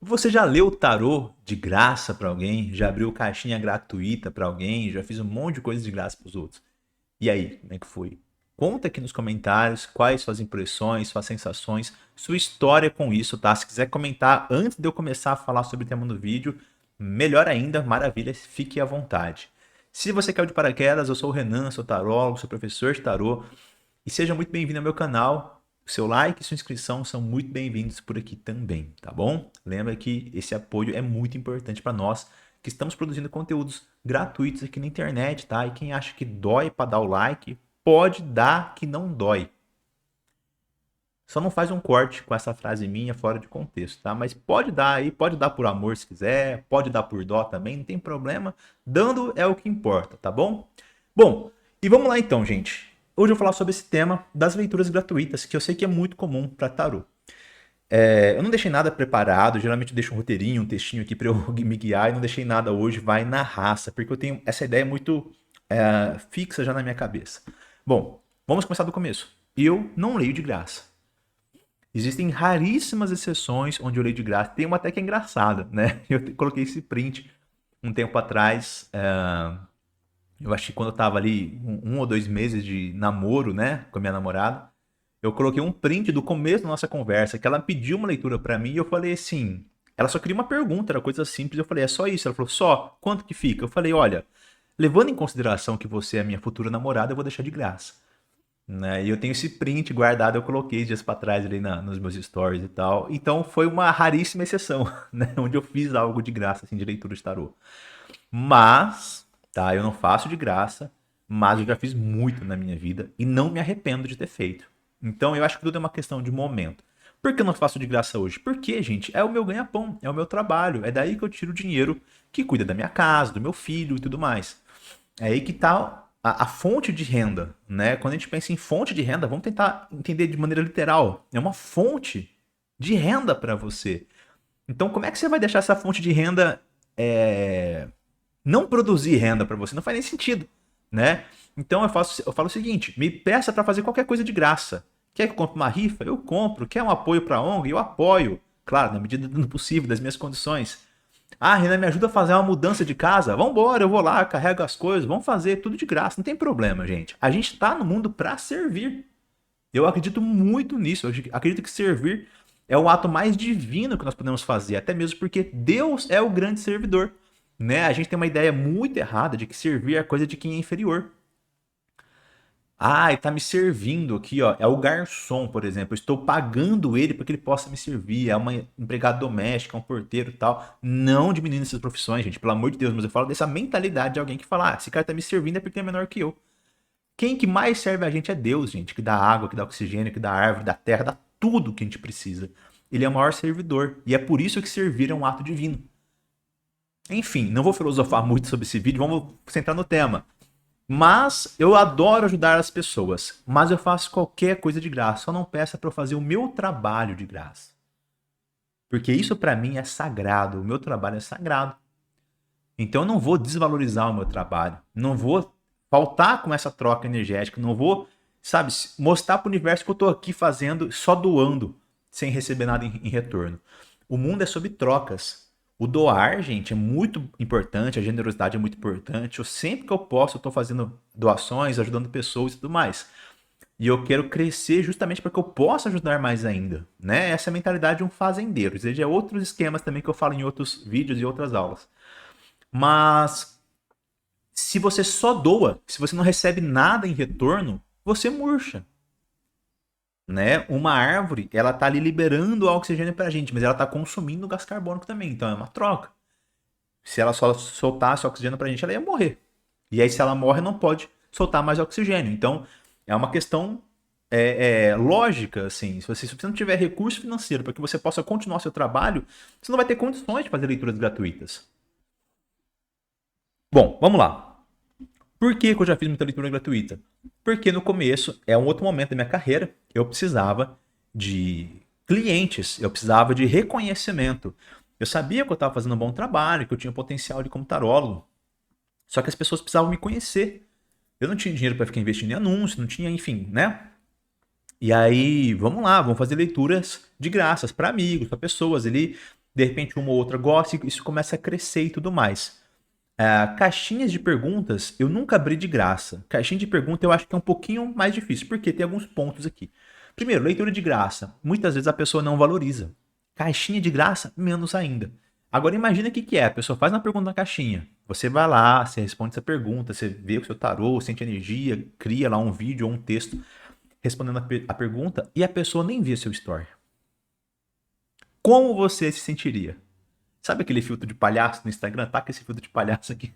Você já leu o tarô de graça para alguém? Já abriu caixinha gratuita para alguém? Já fiz um monte de coisa de graça para os outros? E aí, como é que foi? Conta aqui nos comentários quais suas impressões, suas sensações, sua história com isso, tá? Se quiser comentar antes de eu começar a falar sobre o tema do vídeo, melhor ainda, maravilha, fique à vontade. Se você caiu de paraquedas, eu sou o Renan, sou tarólogo, sou professor de tarô e seja muito bem-vindo ao meu canal. Seu like e sua inscrição são muito bem-vindos por aqui também, tá bom? Lembra que esse apoio é muito importante para nós que estamos produzindo conteúdos gratuitos aqui na internet, tá? E quem acha que dói para dar o like, pode dar que não dói. Só não faz um corte com essa frase minha fora de contexto, tá? Mas pode dar aí, pode dar por amor se quiser, pode dar por dó também, não tem problema. Dando é o que importa, tá bom? Bom, e vamos lá então, gente. Hoje eu vou falar sobre esse tema das leituras gratuitas, que eu sei que é muito comum para tarô. Eu não deixei nada preparado, geralmente eu deixo um roteirinho, um textinho aqui para eu me guiar, e não deixei nada hoje, vai na raça, porque eu tenho essa ideia muito fixa já na minha cabeça. Bom, vamos começar do começo. Eu não leio de graça. Existem raríssimas exceções onde eu leio de graça. Tem uma até que é engraçada, né? Eu coloquei esse print um tempo atrás. Eu acho que quando eu tava ali um ou 2 meses de namoro, né? Com a minha namorada. Eu coloquei um print do começo da nossa conversa, que ela pediu uma leitura pra mim e eu falei assim. Ela só queria uma pergunta, era coisa simples. Eu falei, é só isso? Ela falou, só? Quanto que fica? Eu falei, olha, levando em consideração que você é minha futura namorada, eu vou deixar de graça. Né? E eu tenho esse print guardado, eu coloquei dias pra trás ali nos meus stories e tal. Então foi uma raríssima exceção, né? Onde eu fiz algo de graça, assim, de leitura de tarô. Mas, tá, eu não faço de graça, mas eu já fiz muito na minha vida e não me arrependo de ter feito. Então eu acho que tudo é uma questão de momento. Por que eu não faço de graça hoje? Porque, gente, é o meu ganha-pão, é o meu trabalho, é daí que eu tiro o dinheiro que cuida da minha casa, do meu filho e tudo mais. É aí que está a fonte de renda, né? Quando a gente pensa em fonte de renda, vamos tentar entender de maneira literal. É uma fonte de renda para você. Então, como é que você vai deixar essa fonte de renda não produzir renda para você? Não faz nem sentido, né? Então, eu falo o seguinte: me peça para fazer qualquer coisa de graça. Quer que eu compre uma rifa? Eu compro. Quer um apoio para a ONG? Eu apoio. Claro, na medida do possível, das minhas condições. Ah, Renan, me ajuda a fazer uma mudança de casa? Vambora, eu vou lá, carrego as coisas, vamos fazer tudo de graça, não tem problema, gente. A gente tá no mundo para servir. Eu acredito muito nisso. Eu acredito que servir é o ato mais divino que nós podemos fazer, até mesmo porque Deus é o grande servidor. Né? A gente tem uma ideia muito errada de que servir é coisa de quem é inferior. Ah, ele tá me servindo aqui, ó. É o garçom, por exemplo. Eu estou pagando ele para que ele possa me servir. É uma empregada doméstica, um porteiro e tal. Não diminuindo essas profissões, gente, pelo amor de Deus. Mas eu falo dessa mentalidade de alguém que fala: ah, esse cara tá me servindo é porque é menor que eu. Quem que mais serve a gente é Deus, gente. Que dá água, que dá oxigênio, que dá árvore, dá terra, dá tudo que a gente precisa. Ele é o maior servidor. E é por isso que servir é um ato divino. Enfim, não vou filosofar muito sobre esse vídeo. Vamos centrar no tema. Mas eu adoro ajudar as pessoas. Mas eu faço qualquer coisa de graça. Só não peça para eu fazer o meu trabalho de graça. Porque isso para mim é sagrado. O meu trabalho é sagrado. Então eu não vou desvalorizar o meu trabalho. Não vou faltar com essa troca energética. Não vou, sabe, mostrar para o universo que eu estou aqui fazendo, só doando, sem receber nada em retorno. O mundo é sobre trocas. O doar, gente, é muito importante, a generosidade é muito importante. Eu sempre que eu posso, eu estou fazendo doações, ajudando pessoas e tudo mais. E eu quero crescer justamente para que eu possa ajudar mais ainda, né? Essa é a mentalidade de um fazendeiro. Existem outros esquemas também que eu falo em outros vídeos e outras aulas. Mas se você só doa, se você não recebe nada em retorno, você murcha, né? Uma árvore, ela tá ali liberando o oxigênio pra gente, mas ela tá consumindo o gás carbônico também, então é uma troca. Se ela só soltasse oxigênio pra gente, ela ia morrer. E aí, se ela morre, não pode soltar mais oxigênio. Então, é uma questão lógica, assim. Se você não tiver recurso financeiro para que você possa continuar seu trabalho, você não vai ter condições de fazer leituras gratuitas. Bom, vamos lá. Por que, que eu já fiz muita leitura gratuita? Porque no começo, é um outro momento da minha carreira, eu precisava de clientes, eu precisava de reconhecimento. Eu sabia que eu estava fazendo um bom trabalho, que eu tinha potencial de como tarólogo. Só que as pessoas precisavam me conhecer. Eu não tinha dinheiro para ficar investindo em anúncios, não tinha, enfim, né? E aí, vamos lá, vamos fazer leituras de graças para amigos, para pessoas ali. de repente uma ou outra gosta e isso começa a crescer e tudo mais. Caixinhas de perguntas eu nunca abri de graça. Caixinha de pergunta eu acho que é um pouquinho mais difícil, porque tem alguns pontos aqui. Primeiro, leitura de graça. Muitas vezes a pessoa não valoriza. Caixinha de graça, menos ainda. Agora imagina o que, que é. A pessoa faz uma pergunta na caixinha. Você vai lá, você responde essa pergunta, você vê o seu tarô, sente energia, cria lá um vídeo ou um texto respondendo a pergunta e a pessoa nem vê seu story. Como você se sentiria? Sabe aquele filtro de palhaço no Instagram? Taca esse filtro de palhaço aqui.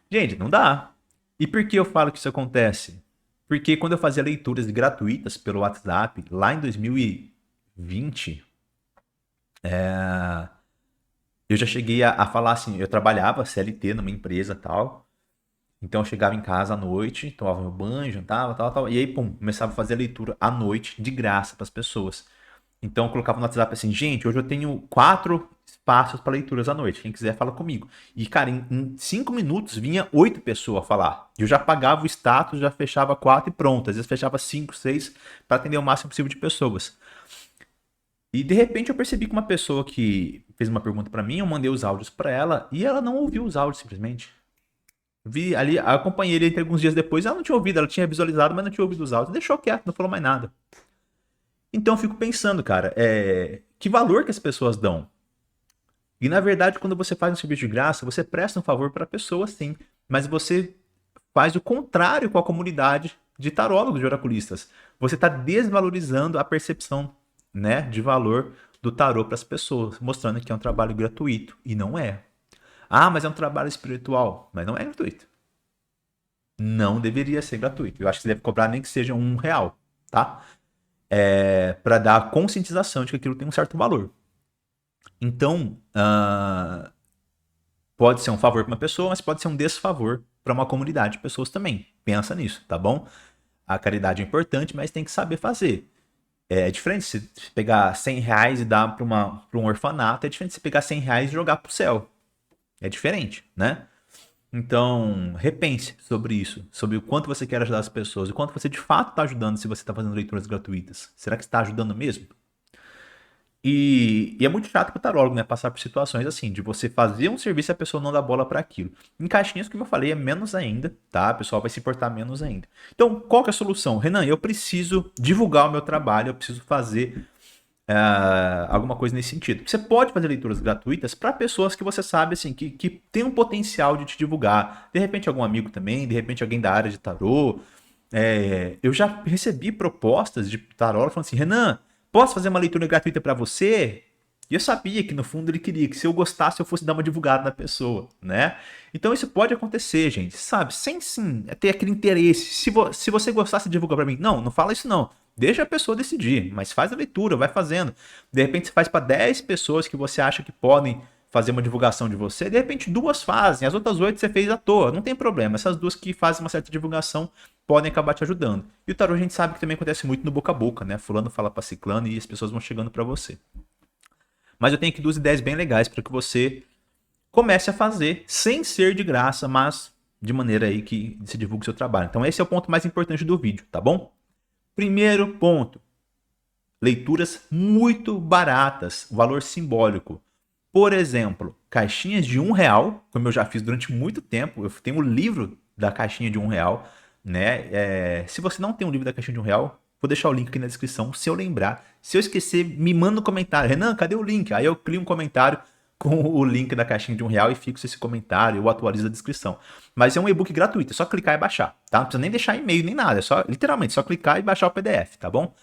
Gente, não dá. E por que eu falo que isso acontece? Porque quando eu fazia leituras gratuitas pelo WhatsApp, lá em 2020, eu já cheguei a falar assim, eu trabalhava CLT numa empresa e tal, então eu chegava em casa à noite, tomava meu banho, jantava, tal, e aí, pum, começava a fazer a leitura à noite, de graça para as pessoas. Então eu colocava no WhatsApp assim, gente, hoje eu tenho 4 espaços para leituras à noite. Quem quiser fala comigo. E, cara, em 5 minutos vinha 8 pessoas a falar. Eu já pagava o status, já fechava 4 e pronto. Às vezes fechava 5, 6 para atender o máximo possível de pessoas. E de repente eu percebi que uma pessoa que fez uma pergunta para mim, eu mandei os áudios para ela e ela não ouviu os áudios simplesmente. Vi ali, acompanhei ele entre alguns dias depois, ela não tinha ouvido, ela tinha visualizado, mas não tinha ouvido os áudios. Deixou quieto, não falou mais nada. Então eu fico pensando, cara, que valor que as pessoas dão? E na verdade, quando você faz um serviço de graça, você presta um favor para a pessoa, sim, mas você faz o contrário com a comunidade de tarólogos, de oraculistas. Você está desvalorizando a percepção, né, de valor do tarô para as pessoas, mostrando que é um trabalho gratuito e não é. Ah, mas é um trabalho espiritual, mas não é gratuito. Não deveria ser gratuito. Eu acho que você deve cobrar nem que seja R$ 1, tá? Para dar a conscientização de que aquilo tem um certo valor. Então, pode ser um favor para uma pessoa, mas pode ser um desfavor para uma comunidade de pessoas também. Pensa nisso, tá bom? A caridade é importante, mas tem que saber fazer. É diferente se pegar R$ 100 e dar para um orfanato, é diferente se pegar R$ 100 e jogar pro céu. É diferente, né? Então, repense sobre isso, sobre o quanto você quer ajudar as pessoas, o quanto você de fato está ajudando se você está fazendo leituras gratuitas. Será que está ajudando mesmo? E é muito chato pro tarólogo, né? Passar por situações assim, de você fazer um serviço e a pessoa não dá bola para aquilo. Em caixinhas, como eu falei, é menos ainda, tá? O pessoal vai se importar menos ainda. Então, qual que é a solução? Renan, eu preciso divulgar o meu trabalho, eu preciso fazer alguma coisa nesse sentido. Você pode fazer leituras gratuitas para pessoas que você sabe, assim, que tem um potencial de te divulgar. De repente, algum amigo também, de repente, alguém da área de tarô. Eu já recebi propostas de tarô falando assim, Renan, posso fazer uma leitura gratuita para você? E eu sabia que no fundo ele queria que se eu gostasse eu fosse dar uma divulgada na pessoa, né? Então isso pode acontecer, gente, sabe? Sem sim ter aquele interesse. Se você gostasse de divulgar para mim, não fala isso não. Deixa a pessoa decidir, mas faz a leitura, vai fazendo. De repente você faz para 10 pessoas que você acha que podem fazer uma divulgação de você, de repente 2 fazem, as outras 8 você fez à toa, não tem problema. Essas 2 que fazem uma certa divulgação podem acabar te ajudando. E o tarô a gente sabe que também acontece muito no boca a boca, né? Fulano fala para ciclano e as pessoas vão chegando para você. Mas eu tenho aqui 2 ideias bem legais para que você comece a fazer sem ser de graça, mas de maneira aí que se divulgue o seu trabalho. Então esse é o ponto mais importante do vídeo, tá bom? Primeiro ponto, leituras muito baratas, valor simbólico. Por exemplo, caixinhas de R$ 1, como eu já fiz durante muito tempo. Eu tenho um livro da caixinha de R$ 1, né? Se você não tem um livro da caixinha de R$ 1, vou deixar o link aqui na descrição. Se eu lembrar, se eu esquecer, me manda um comentário. Renan, cadê o link? Aí eu crio um comentário com o link da caixinha de R$ 1 e fixo esse comentário, eu atualizo a descrição. Mas é um e-book gratuito, é só clicar e baixar, tá? Não precisa nem deixar e-mail nem nada, é só, literalmente, só clicar e baixar o PDF, tá bom?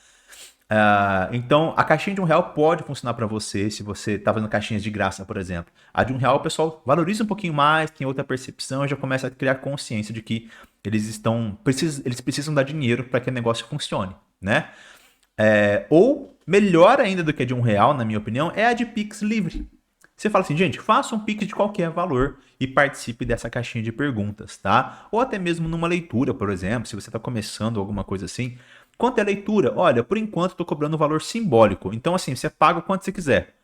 Então, a caixinha de R$ 1 pode funcionar para você se você está fazendo caixinhas de graça, por exemplo. A de R$ 1 o pessoal valoriza um pouquinho mais, tem outra percepção e já começa a criar consciência de que eles precisam dar dinheiro para que o negócio funcione, né? Ou, melhor ainda do que a de R$ 1, na minha opinião, é a de Pix livre. Você fala assim, gente, faça um Pix de qualquer valor e participe dessa caixinha de perguntas, tá? Ou até mesmo numa leitura, por exemplo, se você está começando alguma coisa assim. Quanto é a leitura? Olha, por enquanto estou cobrando um valor simbólico. Então, assim, você paga o quanto você quiser.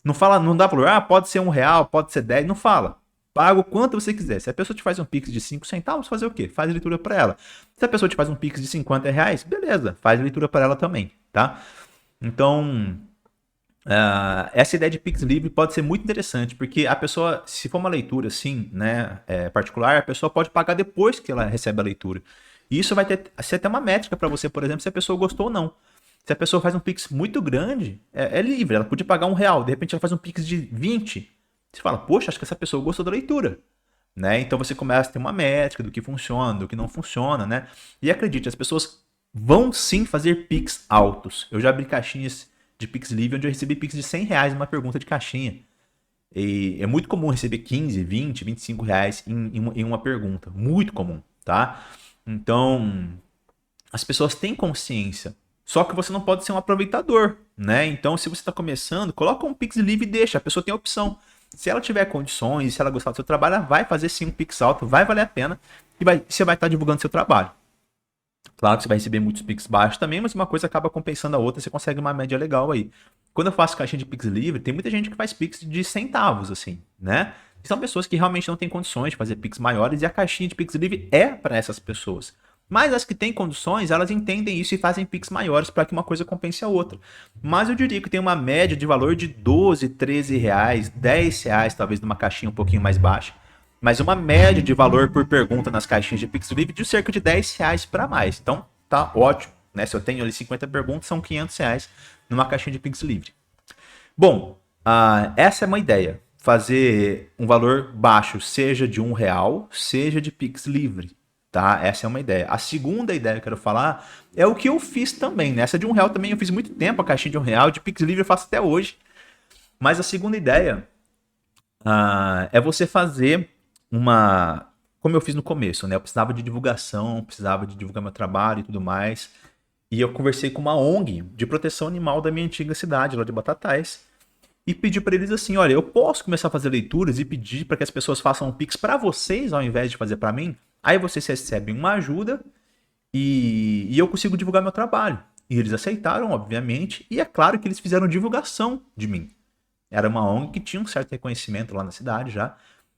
Não fala, não dá valor, pode ser R$ 1, pode ser 10, não fala. Paga o quanto você quiser. Se a pessoa te faz um Pix de 5 centavos, fazer o quê? Faz a leitura para ela. Se a pessoa te faz um Pix de R$ 50, beleza, faz a leitura para ela também, tá? Então, Essa ideia de Pix livre pode ser muito interessante, porque a pessoa, se for uma leitura assim, né, particular, a pessoa pode pagar depois que ela recebe a leitura. E isso vai ser até uma métrica para você, por exemplo, se a pessoa gostou ou não. Se a pessoa faz um Pix muito grande, é livre, ela podia pagar R$ 1, de repente ela faz um Pix de 20. Você fala, poxa, acho que essa pessoa gostou da leitura. Né? Então você começa a ter uma métrica do que funciona, do que não funciona, né? E acredite, as pessoas vão sim fazer Pix altos. Eu já abri caixinhas de Pix livre onde eu recebi Pix de R$ 100 numa pergunta de caixinha. E é muito comum receber 15, 20, R$ 25 em uma pergunta. Muito comum, tá? Então, as pessoas têm consciência. Só que você não pode ser um aproveitador, né? Então, se você está começando, coloca um Pix livre e deixa. A pessoa tem a opção. Se ela tiver condições, se ela gostar do seu trabalho, ela vai fazer sim um Pix alto, vai valer a pena e você vai estar divulgando seu trabalho. Claro que você vai receber muitos Pix baixos também, mas uma coisa acaba compensando a outra, você consegue uma média legal aí. Quando eu faço caixinha de Pix livre, tem muita gente que faz Pix de centavos, assim, né? E são pessoas que realmente não têm condições de fazer Pix maiores e a caixinha de Pix livre é para essas pessoas. Mas as que têm condições, elas entendem isso e fazem Pix maiores para que uma coisa compense a outra. Mas eu diria que tem uma média de valor de 12, 13 reais, 10 reais, talvez numa caixinha um pouquinho mais baixa. Mas uma média de valor por pergunta nas caixinhas de Pix livre de cerca de 10 reais para mais. Então, tá ótimo. Né? Se eu tenho ali 50 perguntas, são 500 reais numa caixinha de Pix livre. Bom, essa é uma ideia. Fazer um valor baixo, seja de R$ 1, seja de Pix livre. Tá? Essa é uma ideia. A segunda ideia que eu quero falar é o que eu fiz também. Né? Essa de R$ 1 também eu fiz muito tempo, a caixinha de R$ 1. De Pix livre eu faço até hoje. Mas a segunda ideia é você fazer uma... Como eu fiz no começo, né? Eu precisava de divulgação, precisava de divulgar meu trabalho e tudo mais. E eu conversei com uma ONG de proteção animal da minha antiga cidade, lá de Batatais, e pedi para eles assim, olha, eu posso começar a fazer leituras e pedir para que as pessoas façam um Pix para vocês ao invés de fazer para mim? Aí vocês recebem uma ajuda e eu consigo divulgar meu trabalho. E eles aceitaram, obviamente, e é claro que eles fizeram divulgação de mim. Era uma ONG que tinha um certo reconhecimento lá na cidade já.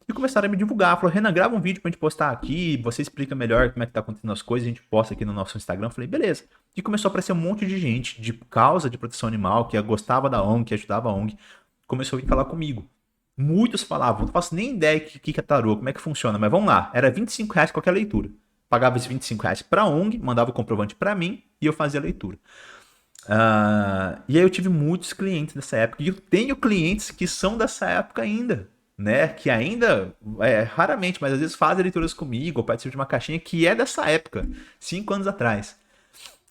E começaram a me divulgar. Falou, Renan, grava um vídeo pra gente postar aqui. Você explica melhor como é que tá acontecendo as coisas. A gente posta aqui no nosso Instagram. Falei, beleza. E começou a aparecer um monte de gente de causa de proteção animal, que gostava da ONG, que ajudava a ONG. Começou a vir falar comigo. Muitos falavam, não faço nem ideia que é tarô, como é que funciona. Mas vamos lá. Era R$ 25 qualquer leitura. Pagava esses R$ 25 pra ONG, mandava o comprovante pra mim e eu fazia a leitura. E aí eu tive muitos clientes dessa época. E eu tenho clientes que são dessa época ainda, né? Que ainda, raramente, mas às vezes fazem leituras comigo, ou participam de uma caixinha que é dessa época, 5 anos atrás.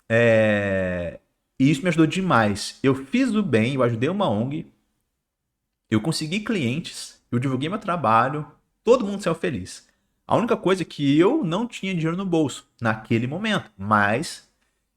E isso me ajudou demais. Eu fiz o bem, eu ajudei uma ONG, eu consegui clientes, eu divulguei meu trabalho, todo mundo saiu feliz. A única coisa é que eu não tinha dinheiro no bolso naquele momento, mas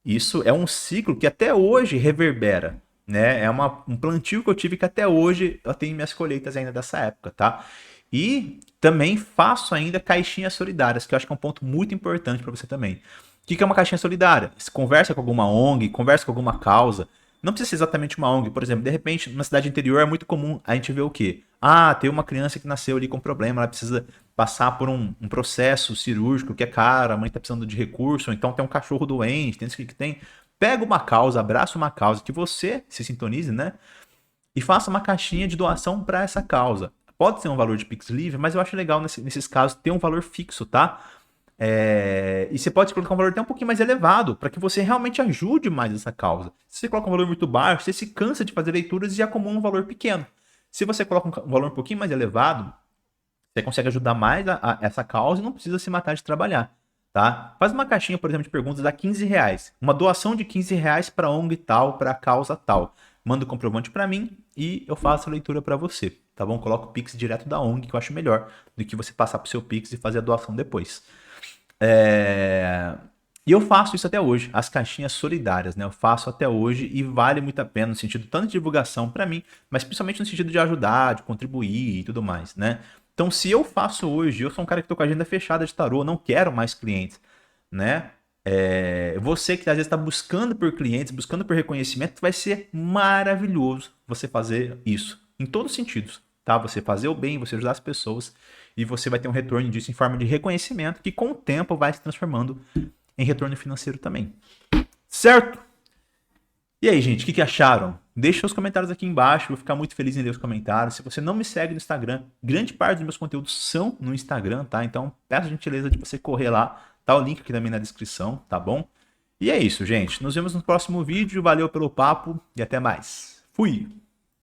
isso é um ciclo que até hoje reverbera, né? É um plantio que eu tive que até hoje eu tenho minhas colheitas ainda dessa época, tá? E também faço ainda caixinhas solidárias, que eu acho que é um ponto muito importante para você também. O que é uma caixinha solidária? Você conversa com alguma ONG, conversa com alguma causa. Não precisa ser exatamente uma ONG, por exemplo, de repente, numa cidade interior é muito comum a gente ver o quê? Tem uma criança que nasceu ali com problema, ela precisa passar por um processo cirúrgico que é caro, a mãe está precisando de recurso, ou então tem um cachorro doente, tem isso que tem. Pega uma causa, abraça uma causa que você se sintonize, né? E faça uma caixinha de doação para essa causa. Pode ser um valor de Pix livre, mas eu acho legal nesses casos ter um valor fixo, tá? E você pode colocar um valor até um pouquinho mais elevado, para que você realmente ajude mais essa causa. Se você coloca um valor muito baixo, você se cansa de fazer leituras e acumula um valor pequeno. Se você coloca um valor um pouquinho mais elevado, você consegue ajudar mais essa causa e não precisa se matar de trabalhar, tá? Faz uma caixinha, por exemplo, de perguntas a R$ 15. Uma doação de R$ 15 para ONG tal, para causa tal. Manda o comprovante para mim e eu faço a leitura para você, tá bom? Coloca o Pix direto da ONG, que eu acho melhor do que você passar pro seu Pix e fazer a doação depois. E eu faço isso até hoje, as caixinhas solidárias, né? Eu faço até hoje e vale muito a pena no sentido tanto de divulgação para mim, mas principalmente no sentido de ajudar, de contribuir e tudo mais, né? Então, se eu faço hoje, eu sou um cara que tô com a agenda fechada de tarô, não quero mais clientes, né? Você que às vezes está buscando por clientes, buscando por reconhecimento, vai ser maravilhoso você fazer isso, em todos os sentidos, tá? Você fazer o bem, você ajudar as pessoas e você vai ter um retorno disso em forma de reconhecimento que com o tempo vai se transformando em retorno financeiro também. Certo? E aí, gente, o que acharam? Deixa os comentários aqui embaixo, vou ficar muito feliz em ler os comentários. Se você não me segue no Instagram, grande parte dos meus conteúdos são no Instagram, tá? Então peço a gentileza de você correr lá, tá o link aqui também na descrição, tá bom? E é isso, gente. Nos vemos no próximo vídeo, valeu pelo papo e até mais. Fui!